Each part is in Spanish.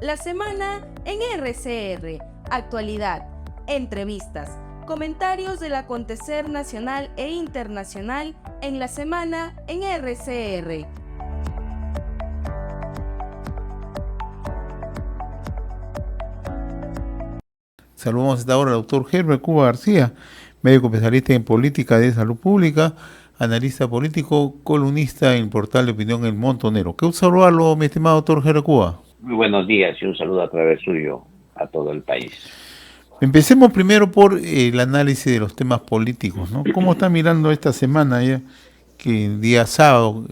La semana en RCR, actualidad, entrevistas, comentarios del acontecer nacional e internacional en la semana en RCR. Saludamos a esta hora al doctor Herbert Cuba García, médico especialista en política de salud pública, analista político, columnista en el portal de opinión El Montonero. Qué saludarlo, mi estimado doctor Herbert Cuba. Muy buenos días y un saludo a través suyo a todo el país. Empecemos primero por el análisis de los temas políticos, ¿no? ¿Cómo está mirando esta semana ya, que el día sábado,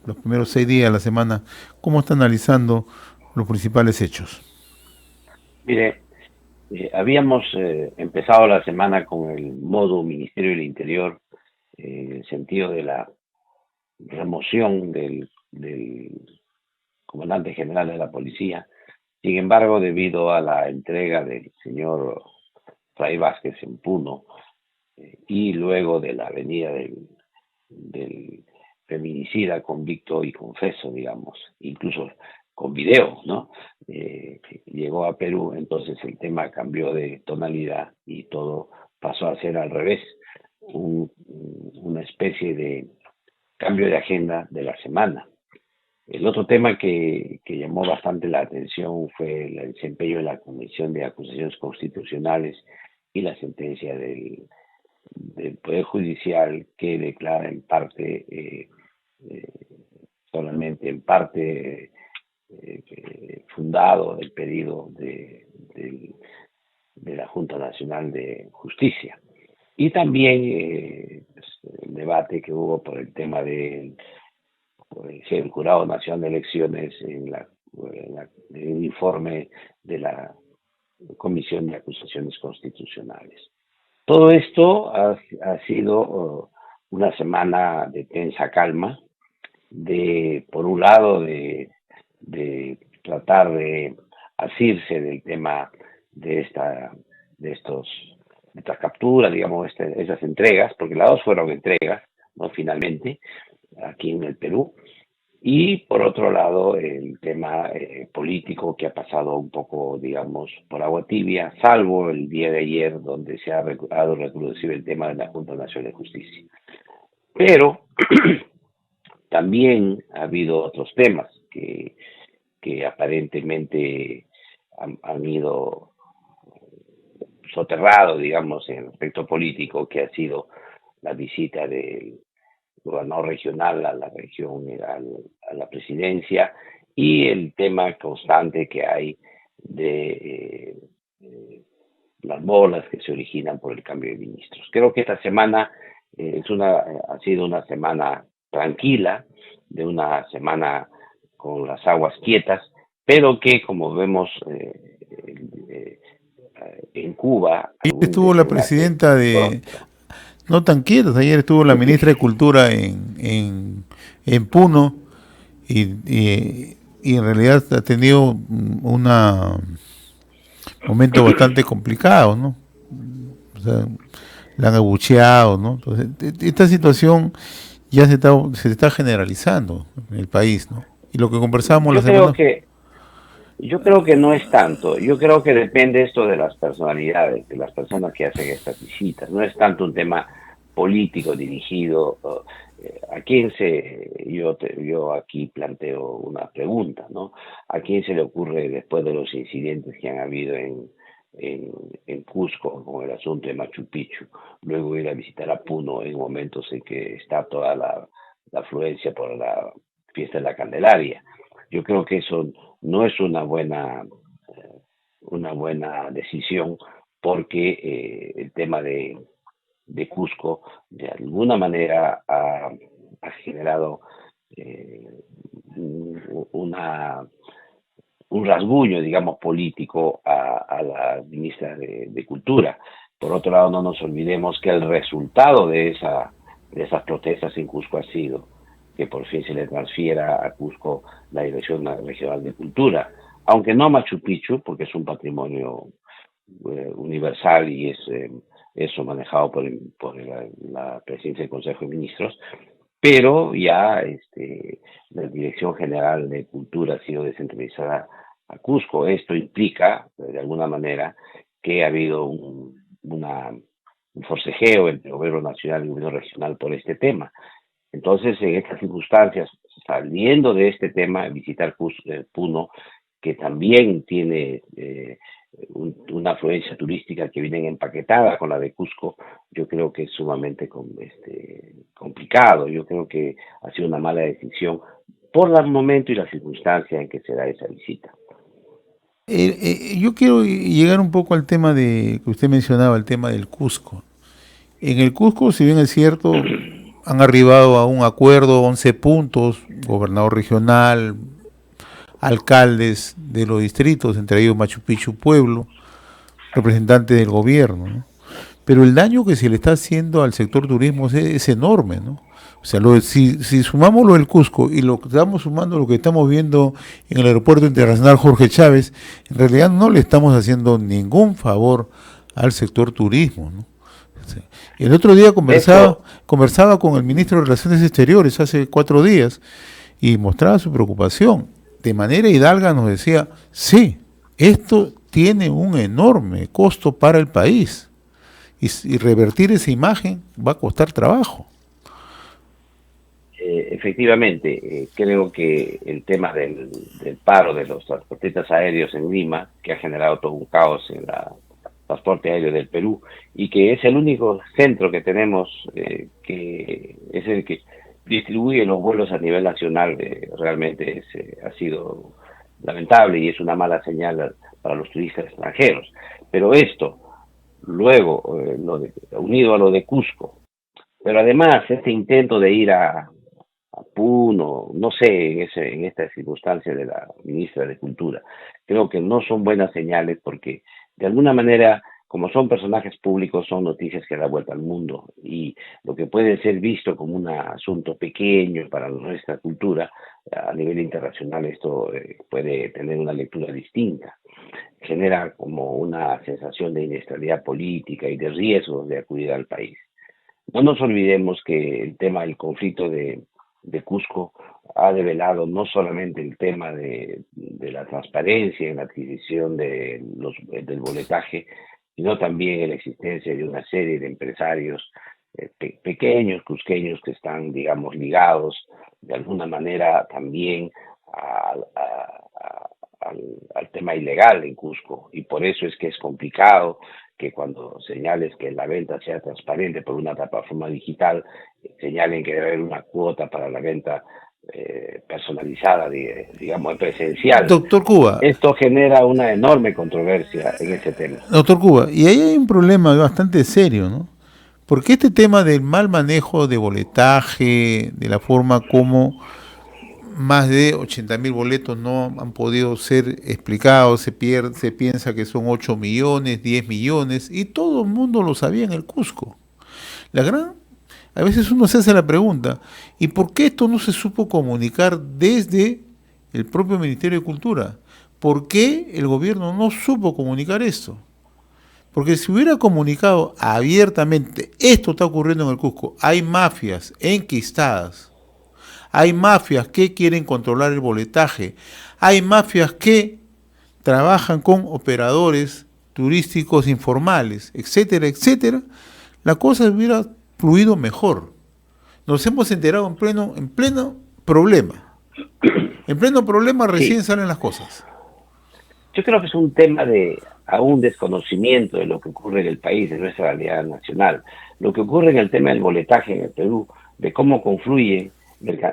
los primeros 6 días de la semana, cómo está analizando los principales hechos? Mire, habíamos empezado la semana con el modo Ministerio del Interior, en el sentido de la remoción del comandante general de la policía. Sin embargo, debido a la entrega del señor Fray Vázquez en Puno y luego de la venida del feminicida convicto y confeso, digamos, incluso con video, ¿no? Llegó a Perú, entonces el tema cambió de tonalidad y todo pasó a ser al revés, una especie de cambio de agenda de la semana. El otro tema que llamó bastante la atención fue el desempeño de la Comisión de Acusaciones Constitucionales y la sentencia del Poder Judicial, que declara en parte, solamente en parte, fundado el pedido de la Junta Nacional de Justicia. Y también el debate que hubo por el tema del Jurado Nacional de Elecciones en el informe de la Comisión de Acusaciones Constitucionales. Todo esto ha sido una semana de tensa calma, por un lado, de tratar de asirse del tema de estas capturas, digamos, esas entregas, porque las dos fueron entregas, ¿no? Finalmente, aquí en el Perú. Y por otro lado, el tema político, que ha pasado un poco, digamos, por agua tibia, salvo el día de ayer, donde se ha recrudecido el tema de la Junta Nacional de Justicia. Pero también ha habido otros temas que aparentemente han ido soterrados, digamos, en el aspecto político, que ha sido la visita del gobernador regional a la región, a la presidencia, y el tema constante que hay de las bolas que se originan por el cambio de ministros. Creo que esta semana ha sido una semana tranquila, de una semana con las aguas quietas, pero que, como vemos en Cuba... Ayer estuvo la presidenta de... No tan quietos, ayer estuvo la ministra de Cultura en Puno y en realidad ha tenido un momento bastante complicado, ¿no? O sea, la han abucheado, ¿no? Entonces, esta situación ya se está generalizando en el país, ¿no? Y lo que conversábamos la semana... Yo creo que no es tanto. Yo creo que depende esto de las personalidades, de las personas que hacen estas visitas. No es tanto un tema político dirigido. Yo aquí planteo una pregunta, ¿no? ¿A quién se le ocurre, después de los incidentes que han habido en Cusco con el asunto de Machu Picchu, luego ir a visitar a Puno en momentos en que está toda la afluencia por la fiesta de la Candelaria? Yo creo que eso no es una buena decisión, porque el tema de Cusco de alguna manera ha generado un rasguño, digamos, político a la ministra de Cultura. Por otro lado, no nos olvidemos que el resultado de esas protestas en Cusco ha sido que por fin se le transfiera a Cusco la Dirección Regional de Cultura, aunque no a Machu Picchu, porque es un patrimonio universal y es eso manejado por la presidencia del Consejo de Ministros, pero ya la Dirección General de Cultura ha sido descentralizada a Cusco. Esto implica, de alguna manera, que ha habido un forcejeo entre el gobierno nacional y el gobierno regional por este tema. Entonces, en estas circunstancias, saliendo de este tema, visitar Puno, que también tiene una afluencia turística que viene empaquetada con la de Cusco, yo creo que es sumamente complicado. Yo creo que ha sido una mala decisión por el momento y la circunstancia en que se da esa visita. Yo quiero llegar un poco al tema que usted mencionaba, el tema del Cusco. En el Cusco, si bien es cierto, han arribado a un acuerdo, 11 puntos, gobernador regional, alcaldes de los distritos, entre ellos Machu Picchu Pueblo, representantes del gobierno, ¿no? Pero el daño que se le está haciendo al sector turismo es enorme, ¿no? O sea, si sumamos lo del Cusco y lo que estamos sumando lo que estamos viendo en el aeropuerto internacional Jorge Chávez, en realidad no le estamos haciendo ningún favor al sector turismo, ¿no? O sea, el otro día conversaba con el ministro de Relaciones Exteriores hace 4 días y mostraba su preocupación. De manera hidalga nos decía, sí, esto tiene un enorme costo para el país y revertir esa imagen va a costar trabajo. Efectivamente, creo que el tema del paro de los transportistas aéreos en Lima, que ha generado todo un caos en el transporte aéreo del Perú, y que es el único centro que tenemos que es el que distribuye los vuelos a nivel nacional, realmente ha sido lamentable y es una mala señal para los turistas extranjeros. Pero esto, luego, unido a lo de Cusco, pero además este intento de ir a Puno, no sé, en esta circunstancia de la ministra de Cultura, creo que no son buenas señales porque de alguna manera, como son personajes públicos, son noticias que dan vuelta al mundo y lo que puede ser visto como un asunto pequeño para nuestra cultura, a nivel internacional esto puede tener una lectura distinta. Genera como una sensación de inestabilidad política y de riesgos de acudir al país. No nos olvidemos que el tema del conflicto de Cusco ha develado no solamente el tema de la transparencia en la adquisición del boletaje, sino también la existencia de una serie de empresarios pequeños, cusqueños, que están, digamos, ligados de alguna manera también al tema ilegal en Cusco, y por eso es que es complicado que cuando señales que la venta sea transparente por una plataforma digital, señalen que debe haber una cuota para la venta personalizada, digamos, presencial. Doctor Cuba. Esto genera una enorme controversia en ese tema. Doctor Cuba, y ahí hay un problema bastante serio, ¿no? Porque este tema del mal manejo de boletaje, de la forma como más de 80.000 boletos no han podido ser explicados, se piensa que son 8 millones, 10 millones, y todo el mundo lo sabía en el Cusco. A veces uno se hace la pregunta, ¿y por qué esto no se supo comunicar desde el propio Ministerio de Cultura? ¿Por qué el gobierno no supo comunicar esto? Porque si hubiera comunicado abiertamente, esto está ocurriendo en el Cusco, hay mafias enquistadas, hay mafias que quieren controlar el boletaje, hay mafias que trabajan con operadores turísticos informales, etcétera, etcétera, la cosa hubiera fluido mejor. Nos hemos enterado en pleno problema. En pleno problema recién salen las cosas. Yo creo que es un tema de aún desconocimiento de lo que ocurre en el país, de nuestra realidad nacional. Lo que ocurre en el tema del boletaje en el Perú, de cómo confluye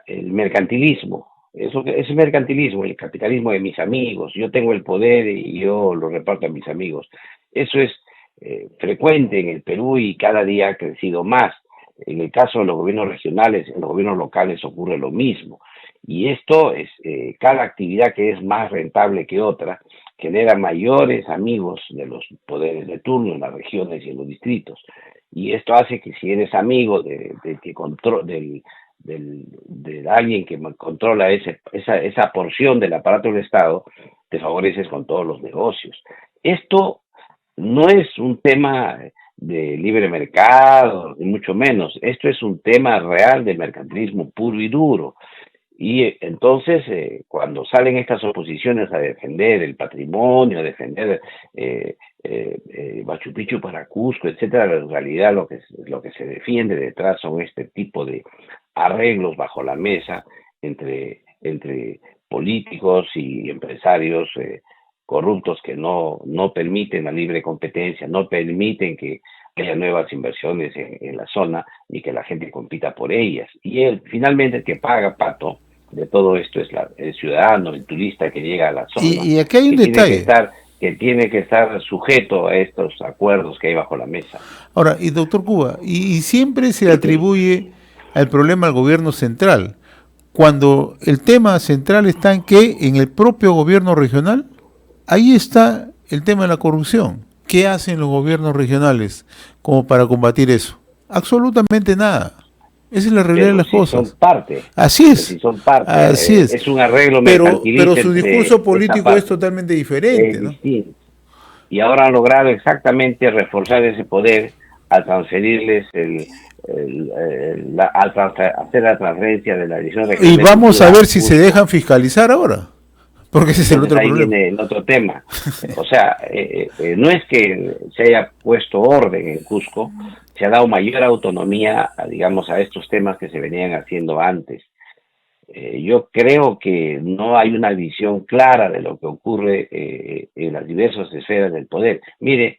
el mercantilismo. Ese mercantilismo, el capitalismo de mis amigos, yo tengo el poder y yo lo reparto a mis amigos. Eso es frecuente en el Perú y cada día ha crecido más. En el caso de los gobiernos regionales, en los gobiernos locales ocurre lo mismo. Y esto es, cada actividad que es más rentable que otra, genera mayores amigos de los poderes de turno en las regiones y en los distritos. Y esto hace que si eres amigo de alguien que controla esa porción del aparato del Estado, te favoreces con todos los negocios. Esto no es un tema de libre mercado, ni mucho menos. Esto es un tema real de mercantilismo puro y duro. Y entonces, cuando salen estas oposiciones a defender el patrimonio, a defender Machu Picchu para Cusco, etcétera, en realidad lo que se defiende detrás son este tipo de arreglos bajo la mesa entre políticos y empresarios corruptos que no permiten la libre competencia, no permiten que haya nuevas inversiones en la zona ni que la gente compita por ellas. Y finalmente el que paga, Pato, de todo esto es el ciudadano, el turista que llega a la zona, Y aquí hay un que tiene que detalle. estar sujeto a estos acuerdos que hay bajo la mesa. Ahora, y doctor Cuba, y siempre se le atribuye el problema al gobierno central, cuando el tema central está en que en el propio gobierno regional, ahí está el tema de la corrupción. ¿Qué hacen los gobiernos regionales como para combatir eso? Absolutamente nada. Esa es la realidad de Pero las si cosas. son parte, Así pero es, si son parte, así es. es un arreglo Pero mercantilista su entre discurso esa político es parte, totalmente es diferente, ¿no? distinto. Y ahora han logrado exactamente reforzar ese poder al transferirles hacer la transferencia de la Dirección Y Regional de vamos a Cultura a ver si se Cusco. dejan fiscalizar ahora, porque ese es el Entonces otro ahí problema. viene el otro tema. O sea, no es que se haya puesto orden en Cusco, se ha dado mayor autonomía, digamos, a estos temas que se venían haciendo antes. Yo creo que no hay una visión clara de lo que ocurre en las diversas esferas del poder. Mire,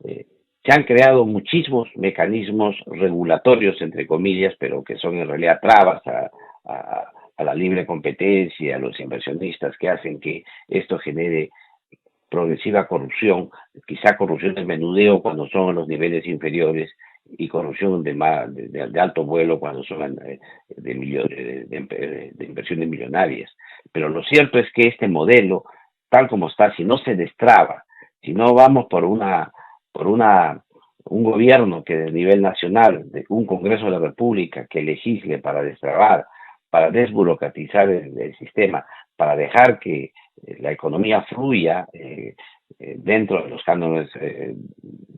se han creado muchísimos mecanismos regulatorios, entre comillas, pero que son en realidad trabas a la libre competencia, a los inversionistas, que hacen que esto genere progresiva corrupción, quizá corrupción de menudeo cuando son en los niveles inferiores y corrupción de alto vuelo cuando son de inversiones millonarias. Pero lo cierto es que este modelo, tal como está, si no se destraba, si no vamos por un gobierno que de nivel nacional, de un Congreso de la República que legisle para destrabar, para desburocratizar el sistema, para dejar que la economía fluya dentro de los cánones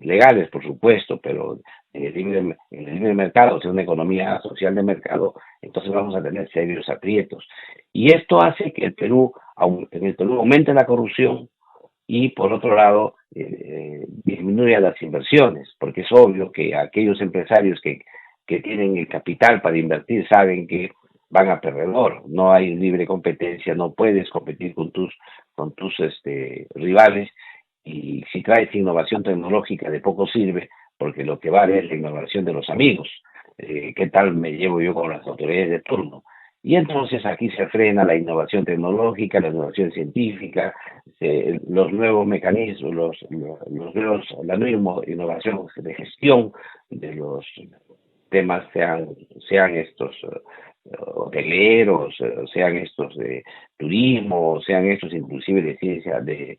legales, por supuesto, pero en el libre mercado, o sea, una economía social de mercado, entonces vamos a tener serios aprietos. Y esto hace que en el Perú aumente la corrupción y, por otro lado, disminuya las inversiones, porque es obvio que aquellos empresarios que tienen el capital para invertir saben que van a perdedor, no hay libre competencia, no puedes competir con tus rivales, y si traes innovación tecnológica de poco sirve, porque lo que vale es la innovación de los amigos. ¿Qué tal me llevo yo con las autoridades de turno? Y entonces aquí se frena la innovación tecnológica, la innovación científica, los nuevos mecanismos, la nueva innovación de gestión de los temas, sean estos hoteleros, sean estos de turismo, sean estos inclusive de ciencia, de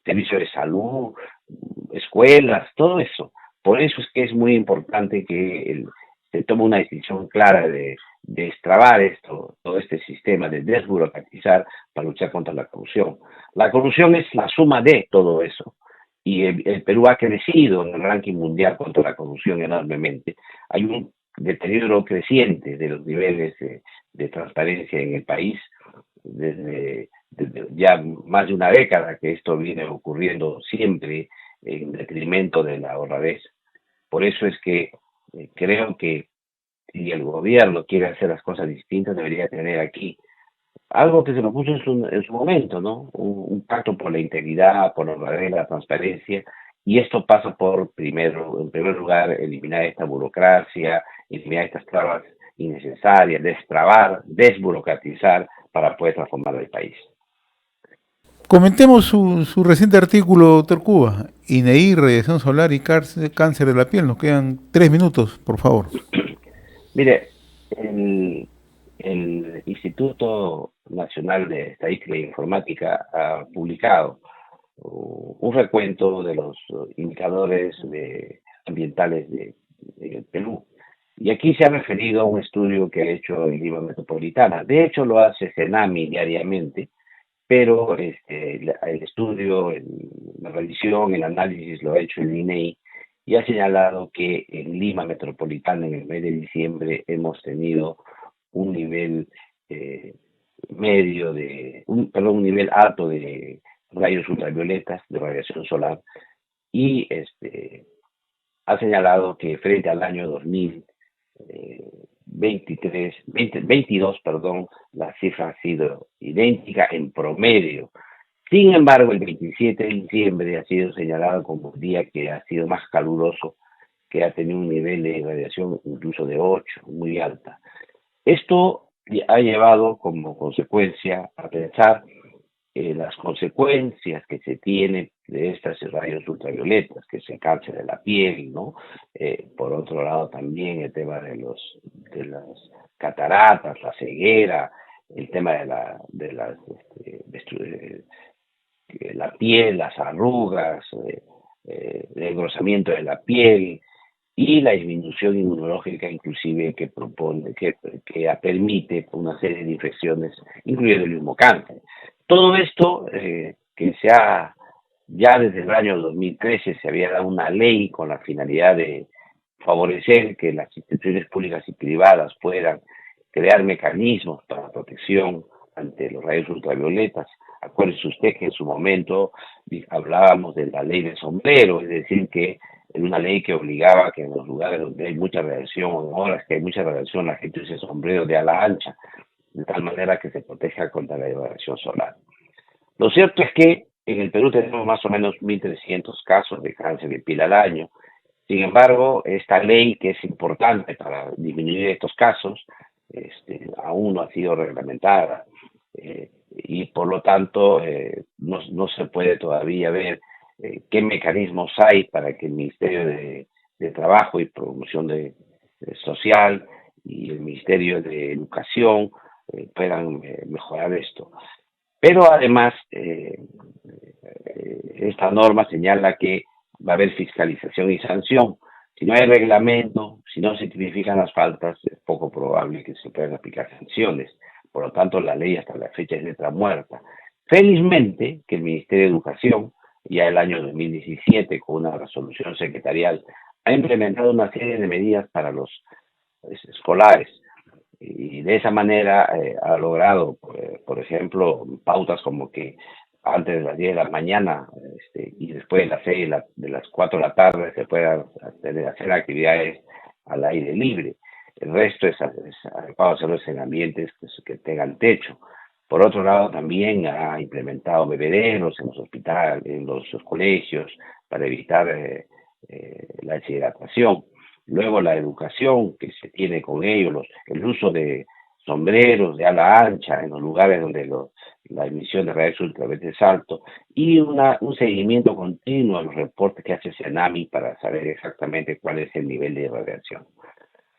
servicio de salud, escuelas, todo eso. Por eso es que es muy importante que se tome una decisión clara de destrabar todo este sistema, de desburocratizar para luchar contra la corrupción. La corrupción es la suma de todo eso. Y el Perú ha crecido en el ranking mundial contra la corrupción enormemente. Hay un deterioro creciente de los niveles de transparencia en el país desde ya más de una década que esto viene ocurriendo siempre en detrimento de la honradez. Por eso es que creo que si el gobierno quiere hacer las cosas distintas, debería tener aquí algo que se propuso en su momento, ¿no? Un pacto por la integridad, por la honradez, la transparencia, y esto pasa por, en primer lugar, eliminar esta burocracia, eliminar estas trabas innecesarias, destrabar, desburocratizar para poder transformar el país. Comentemos su reciente artículo, doctor Cuba. INEI, radiación solar y cáncer de la piel. Nos quedan 3 minutos, por favor. Mire, el Instituto Nacional de Estadística e Informática ha publicado un recuento de los indicadores ambientales de Perú. Y aquí se ha referido a un estudio que ha hecho en Lima Metropolitana. De hecho, lo hace Cenami diariamente, pero el estudio, la revisión, el análisis lo ha hecho el INEI y ha señalado que en Lima Metropolitana en el mes de diciembre hemos tenido un nivel promedio un nivel alto de rayos ultravioletas, de radiación solar, y ha señalado que frente al año 2022, la cifra ha sido idéntica en promedio. Sin embargo, el 27 de diciembre ha sido señalado como un día que ha sido más caluroso, que ha tenido un nivel de radiación incluso de 8, muy alta. Esto ha llevado como consecuencia a pensar las consecuencias que se tienen de estas rayos ultravioletas, que es el cáncer de la piel, ¿no? Por otro lado también el tema de las cataratas, la ceguera, el tema de la piel, las arrugas, el engrosamiento de la piel y la disminución inmunológica inclusive que permite una serie de infecciones, incluyendo el mismo cáncer. Todo esto ya desde el año 2013 se había dado una ley con la finalidad de favorecer que las instituciones públicas y privadas puedan crear mecanismos para protección ante los rayos ultravioletas. Acuérdese usted que en su momento hablábamos de la ley del sombrero, es decir, que es una ley que obligaba que en los lugares donde hay mucha radiación, o en horas que hay mucha radiación, la gente use sombrero de ala ancha, de tal manera que se proteja contra la radiación solar. Lo cierto es que en el Perú tenemos más o menos 1.300 casos de cáncer de piel al año. Sin embargo, esta ley, que es importante para disminuir estos casos, aún no ha sido reglamentada. Y por lo tanto no se puede todavía ver qué mecanismos hay para que el Ministerio de Trabajo y Promoción Social y el Ministerio de Educación puedan mejorar esto. Pero además esta norma señala que va a haber fiscalización y sanción. Si no hay reglamento, si no se tipifican las faltas, es poco probable que se puedan aplicar sanciones. Por lo tanto, la ley hasta la fecha es letra muerta. Felizmente, que el Ministerio de Educación, ya el año 2017, con una resolución secretarial, ha implementado una serie de medidas para los escolares. Y de esa manera ha logrado, por ejemplo, pautas como que antes de las 10 de la mañana y después de las 6 de las 4 de la tarde se puedan hacer actividades al aire libre. El resto es adecuado hacerlo en ambientes que tengan techo. Por otro lado, también ha implementado bebederos en los hospitales, en los colegios, para evitar la deshidratación. Luego, la educación que se tiene con ellos, el uso de sombreros de ala ancha en los lugares donde la emisión de rayos ultravioletas es alto, y un seguimiento continuo a los reportes que hace CENAMI para saber exactamente cuál es el nivel de radiación.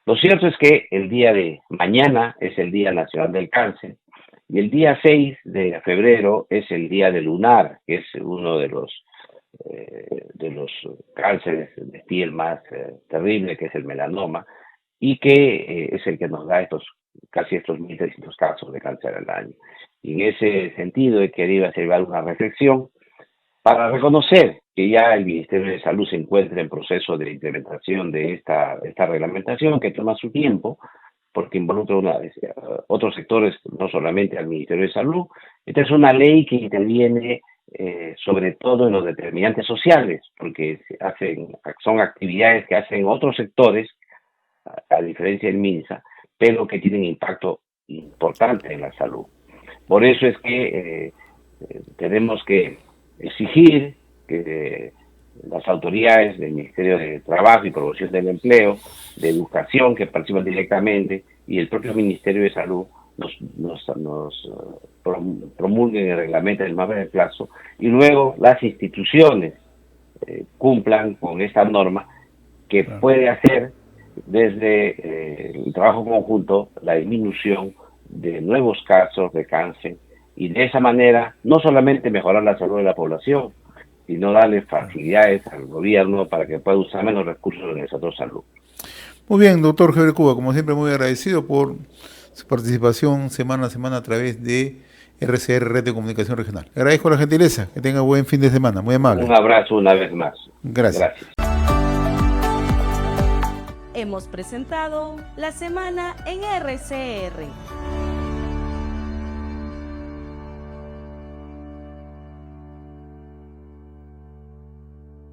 Lo cierto es que el día de mañana es el Día Nacional del Cáncer y el día 6 de febrero es el Día del Lunar, que es uno de los cánceres de piel más terrible, que es el melanoma, y que es el que nos da casi estos 1.300 casos de cáncer al año. Y en ese sentido he querido hacer una reflexión para reconocer que ya el Ministerio de Salud se encuentra en proceso de implementación de esta reglamentación que toma su tiempo, porque involucra otros sectores, no solamente al Ministerio de Salud. Esta es una ley que interviene sobre todo en los determinantes sociales, porque son actividades que hacen otros sectores, a diferencia del MINSA, pero que tienen impacto importante en la salud. Por eso es que tenemos que exigir que las autoridades del Ministerio de Trabajo y Promoción del Empleo, de Educación, que participan directamente, y el propio Ministerio de Salud nos promulguen el reglamento en el más breve plazo, y luego las instituciones cumplan con esta norma que puede hacer desde el trabajo conjunto la disminución de nuevos casos de cáncer, y de esa manera no solamente mejorar la salud de la población, sino darle facilidades al gobierno para que pueda usar menos recursos en el sector salud. Muy bien, doctor Heber Cuba, como siempre muy agradecido por su participación semana a semana a través de RCR, Red de Comunicación Regional. Le agradezco la gentileza, que tenga buen fin de semana, muy amable. Un abrazo una vez más. Gracias. Hemos presentado La Semana en RCR.